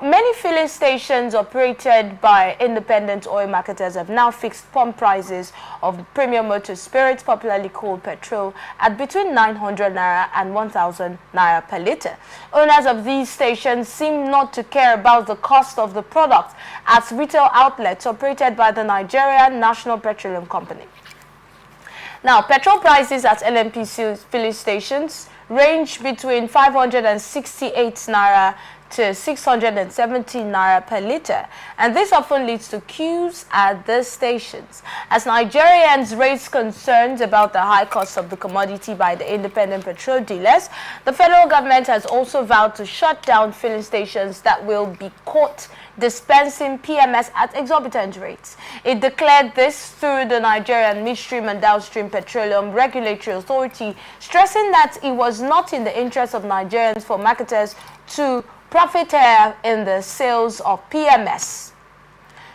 Many filling stations operated by independent oil marketers have now fixed pump prices of premium motor spirits, popularly called petrol, at between 900 naira and 1,000 naira per litre. Owners of these stations seem not to care about the cost of the product at retail outlets operated by the Nigerian National Petroleum Company. Now, petrol prices at NNPC filling stations range between 568 naira to 670 naira per litre, and this often leads to queues at the stations. As Nigerians raise concerns about the high cost of the commodity by the independent petrol dealers, the federal government has also vowed to shut down filling stations that will be caught dispensing PMS at exorbitant rates. It declared this through the Nigerian Midstream and Downstream Petroleum Regulatory Authority, stressing that it was not in the interest of Nigerians for marketers to profiteer in the sales of PMS.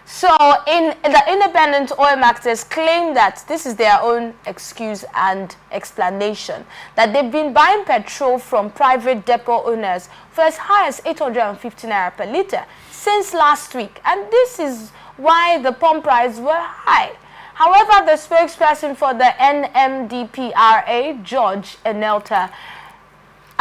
So, the independent oil marketers claim that this is their own excuse and explanation, that they've been buying petrol from private depot owners for as high as 850 naira per litre since last week, and this is why the pump prices were high. However, the spokesperson for the NMDPRA, George Enelta,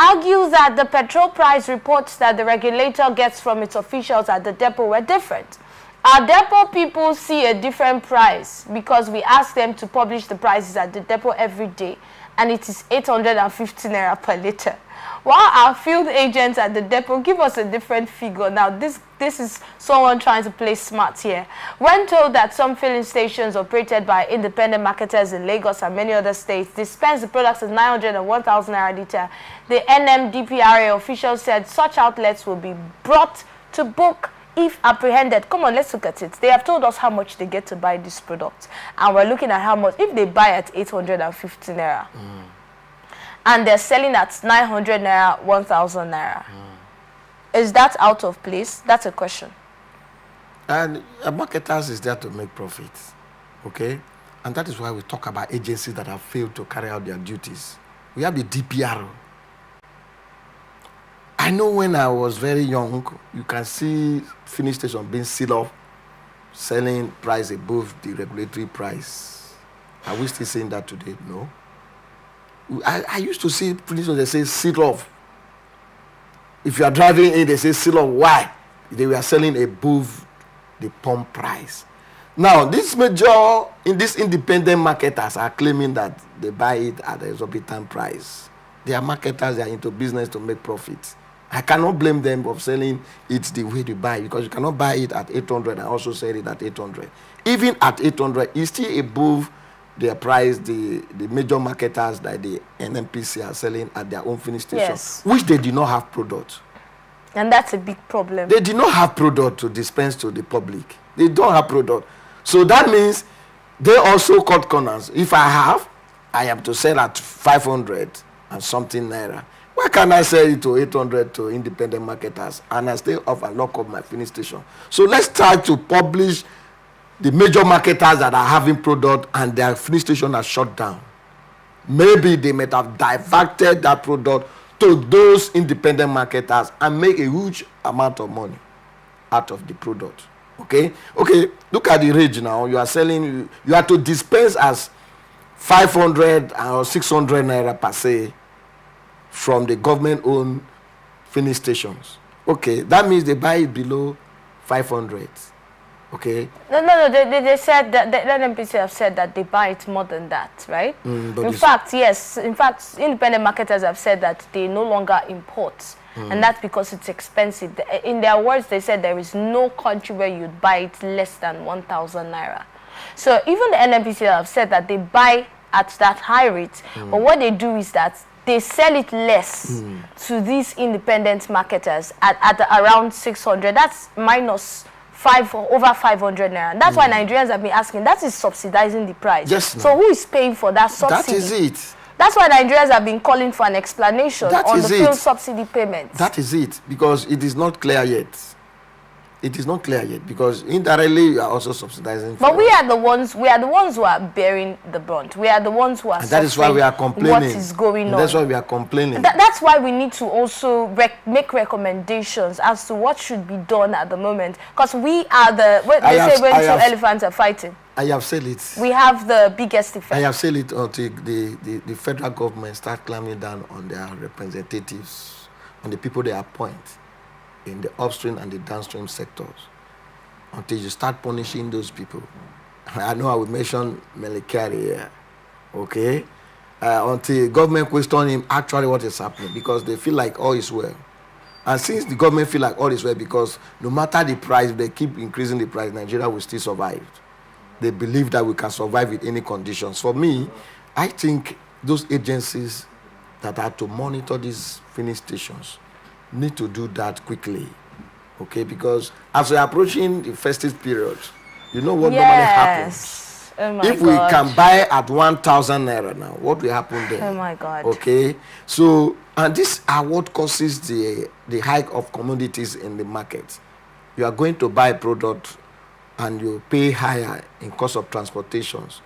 argues that the petrol price reports that the regulator gets from its officials at the depot were different. Our depot people see a different price because we ask them to publish the prices at the depot every day, and it is 850 naira per litre. While our field agents at the depot give us a different figure. Now, this is someone trying to play smart here. When told that some filling stations operated by independent marketers in Lagos and many other states dispense the products at 900 and 1,000 naira litre, the NMDPRA official said such outlets will be brought to book if apprehended. Come on, let's look at it. They have told us how much they get to buy this product, and we're looking at how much if they buy at 850 naira. And they're selling at 900 naira, 1,000 naira. Is that out of place? That's a question. And marketers is there to make profits, okay? And that is why we talk about agencies that have failed to carry out their duties. We have the DPR. I know when I was very young, you can see filling station being sealed off, selling price above the regulatory price. Are we still saying that today? No. I used to see filling stations, they say seal off. If you are driving in, they say seal off. Why? They were selling above the pump price. Now, these independent marketers are claiming that they buy it at an exorbitant price. They are marketers, they are into business to make profits. I cannot blame them for selling it the way they buy it, because you cannot buy it at 800 and also sell it at 800. Even at 800, it's still above their price, the major marketers like the NNPC are selling at their own filling station, yes, which they did not have product. And that's a big problem. They did not have product to dispense to the public. They don't have product. So that means they also cut corners. If I am to sell at 500 and something naira. Why can't I sell it to 800 to independent marketers and I stay off and lock up my filling station? So let's try to publish the major marketers that are having product and their filling station are shut down. Maybe they might have diverted that product to those independent marketers and make a huge amount of money out of the product. Okay, look at the range now. You are selling, you have to dispense as 500 or 600 naira per se from the government-owned filling stations. Okay, that means they buy it below 500. Okay. No. They said that the NNPC have said that they buy it more than that, right? In fact, yes. In fact, independent marketers have said that they no longer import, and that's because it's expensive. In their words, they said there is no country where you'd buy it less than 1,000 naira. So even the NNPC have said that they buy at that high rate, but what they do is that they sell it less to these independent marketers at around 600. That's minus over 500 naira. And that's why Nigerians have been asking, that is subsidizing the price. Yes, so who is paying for that subsidy? That is it. That's why Nigerians have been calling for an explanation on the fuel subsidy payments. That is it, because it is not clear yet. It is not clear yet because indirectly you are also subsidizing. But we are the ones who are bearing the brunt. We are the ones who are. And that is why we are complaining. What is going on? That's why we are complaining. That's why we need to also make recommendations as to what should be done at the moment. Because we are the when two elephants are fighting. I have said it. We have the biggest effect. I have said it until the federal government start clamping down on their representatives, on the people they appoint in the upstream and the downstream sectors, until you start punishing those people. I know I will mention Melikari here, okay? Until government question him actually what is happening, because they feel like all is well. And since the government feel like all is well, because no matter the price, they keep increasing the price, Nigeria will still survive. They believe that we can survive with any conditions. For me, I think those agencies that are to monitor these filling stations need to do that quickly, okay? Because as we are approaching the festive period, you know what normally happens. Oh my if God. we can buy at 1,000 naira now, what will happen then? Oh my God. Okay, so and these are what causes the hike of commodities in the market. You are going to buy a product and you pay higher in cost of transportations.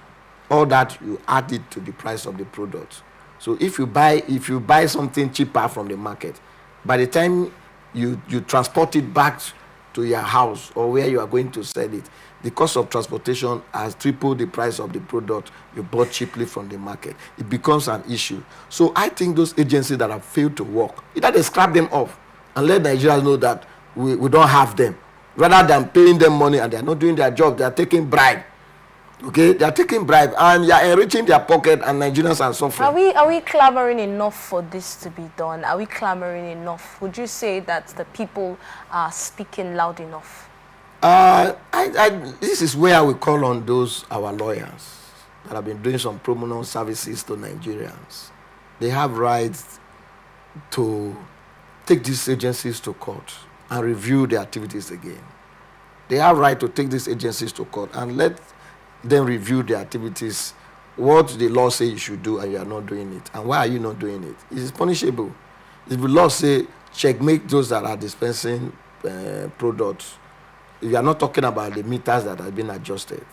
All that you add it to the price of the product. So if you buy something cheaper from the market, by the time you transport it back to your house or where you are going to sell it, the cost of transportation has tripled the price of the product you bought cheaply from the market. It becomes an issue. So I think those agencies that have failed to work, either they scrap them off and let Nigerians know that we don't have them, rather than paying them money and they are not doing their job, they are taking bribe. Okay, they are taking bribe and they are enriching their pocket, and Nigerians are suffering. Are we clamoring enough for this to be done? Are we clamoring enough? Would you say that the people are speaking loud enough? This is where we call on those our lawyers that have been doing some pro bono services to Nigerians. They have rights to take these agencies to court and review their activities again. They have right to take these agencies to court and let them review their activities, what the law says you should do and you are not doing it. And why are you not doing it? It is punishable. If the law say checkmate those that are dispensing products, if you are not talking about the meters that have been adjusted,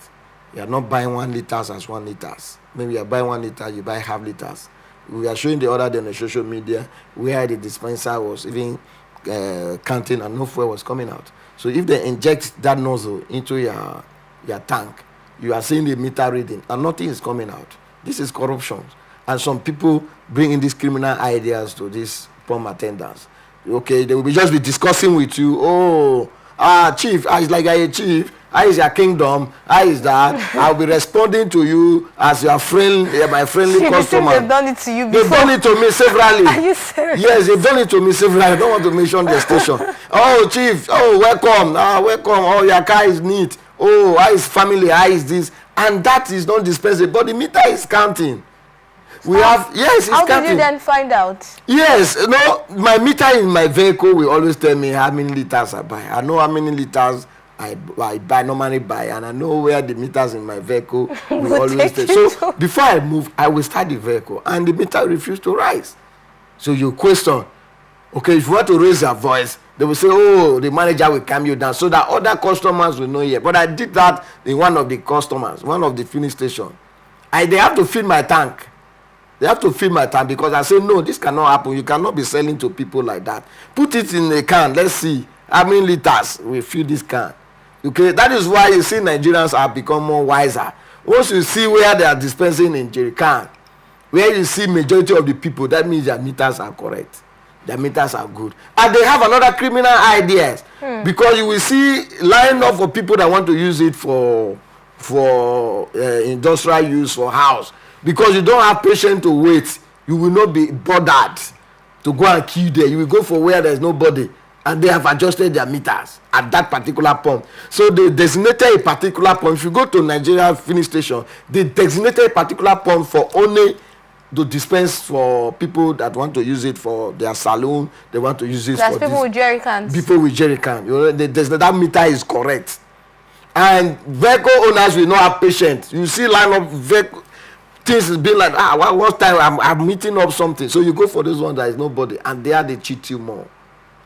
you are not buying 1 liters as 1 liters. Maybe you are buying 1 liter, you buy half liters. We are showing the other day on the social media where the dispenser was even counting and no fuel was coming out. So if they inject that nozzle into your tank, you are seeing the meter reading and nothing is coming out. This is corruption. And some people bring in these criminal ideas to these pump attendants. Okay, they will just be discussing with you, chief, it's like a chief, how is your kingdom, how is that? I'll be responding to you as your friend, my friendly customer. They've done it to you before. They've done it to me severally. Are you serious? Yes, they've done it to me severally. I don't want to mention the station. Oh, chief, welcome. Welcome. Oh, your car is neat. Oh, how is family, how is this? And that is not dispensable, but the meter is counting. It's how counting. Did you then find out? Yes, my meter in my vehicle will always tell me how many liters I buy. I know how many liters I normally buy, and I know where the meters in my vehicle will always tell. So before I move, I will start the vehicle, and the meter refuses to rise. So you question, okay, if you want to raise your voice, they will say, the manager will calm you down so that other customers will know here. But I did that in one of the filling station. They have to fill my tank. They have to fill my tank because I say, no, this cannot happen. You cannot be selling to people like that. Put it in a can. Let's see how many liters we fill this can. Okay, that is why you see Nigerians have become more wiser. Once you see where they are dispensing in jerry can, where you see majority of the people, that means their meters are correct. Their meters are good. And they have another criminal ideas. Because you will see line up for people that want to use it for industrial use, for house. Because you don't have patience to wait. You will not be bothered to go and queue there. You will go for where there is nobody. And they have adjusted their meters at that particular pump. So they designated a particular pump. If you go to Nigeria filling station, they designated a particular pump for only to dispense for people that want to use it for their salon. They want to use it for people with jerry cans. People with jerry cans. That meter is correct. And vehicle owners will not have patience. You see line of vehicle things is being like, what time I'm meeting up something. So you go for this one that is nobody, and there they cheat you more.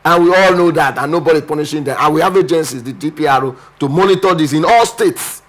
And we all know that, and nobody punishing them. And we have agencies, the DPRO, to monitor this in all states.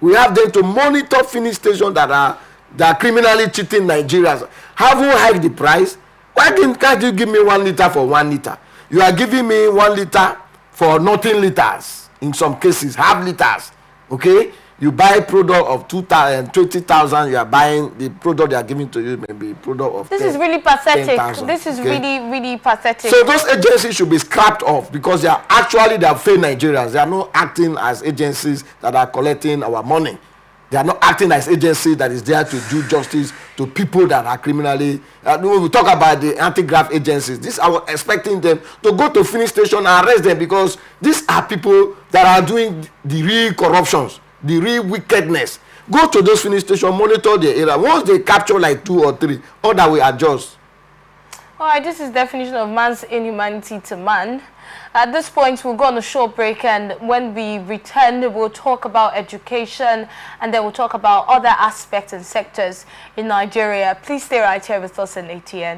We have them to monitor filling stations that are criminally cheating Nigerians. Haven't hiked the price. Why can't you give me 1 litre for 1 litre? You are giving me 1 litre for nothing liters. In some cases, half liters. Okay? You buy product of 20,000, you are buying the product they are giving to you, maybe product of This is really pathetic. 10,000, this is okay? really pathetic. So those agencies should be scrapped off because they are failed Nigerians. They are not acting as agencies that are collecting our money. They are not acting as agencies that is there to do justice to people that are criminally. When we talk about the anti-graft agencies, this I was expecting them to go to filling station and arrest them because these are people that are doing the real corruptions, the real wickedness. Go to those filling stations, monitor the area. Once they capture like 2 or 3, all that we adjust. All right, this is definition of man's inhumanity to man. At this point, we'll go on a short break, and when we return, we'll talk about education, and then we'll talk about other aspects and sectors in Nigeria. Please stay right here with us in ATN.